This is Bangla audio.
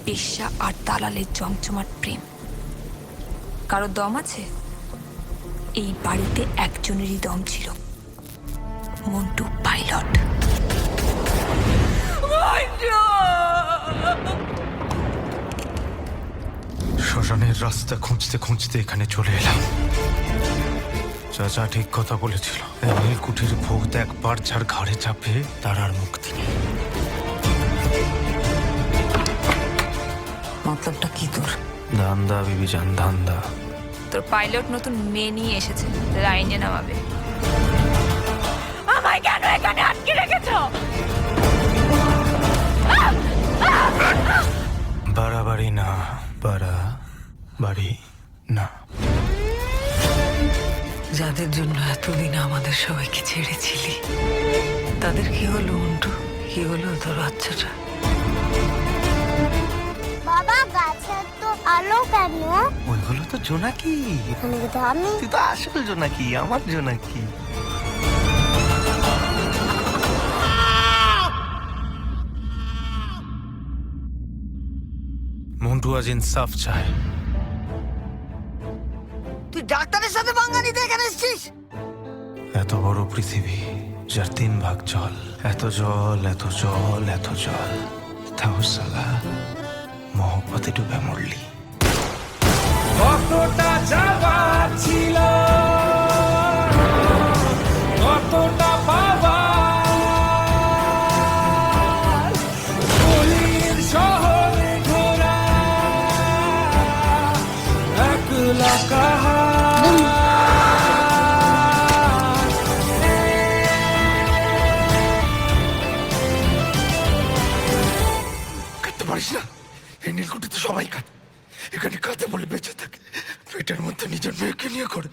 বেশ্যা আর দালালের জমজমাট প্রেম। কারো দম আছে? এই বাড়িতে একজনেরই দম ছিল, মন্টু পাইলট। শ্মশানের রাস্তা খুঁজতে খুঁজতে এখানে চলে এলাম। চাচা ঠিক কথা বলেছিল, এই নীলকুঠির ভূত একবার যার ঘাড়ে চাপে তার আর মুক্তি নেই। মতলবটা কি তোর? ধান্দা বিবি জান, ধান্দা। তোর পাইলট নতুন মেয়ে নিয়ে এসেছে, লাইনে নামাবে। আমায় কেন এখানে আটকে রেখেছ? বাড়াবাড়ি না, বাড়ি না। যাদের জন্য এতদিন আমাদের সবাইকে ছেড়েছিলি, তাদের কি হলো মন্টু? কি হলো তোর বাচ্চাটা? বাবা, গাছের তো আলো কেন? ওইগুলো তো জোনাকি। আমি তুই তো আসল জোনাকি, আমার জোনাকি। মন্টু আজ ইনসাফ চায়। তুই ডাক্তারের সাথে পাঙ্গা নিতে এখানে এসেছিস? এত বড় পৃথিবী, যার 3 ভাগ জল, এত জল এত জল এত জল, তাও সালা মহব্বতে ডুবে মরলি। কতটা যাবার ছিল, কতটা পাবার, গলির শহরে ঘোরা, একলা কাহার। কাটতে পারিস না, এই নীলকুঠি তো সবাই কাটে। এখানে কাঁদে বলে বেঁচে থাকে, পেটের মধ্যে নিজের মেয়েকে নিয়ে করে।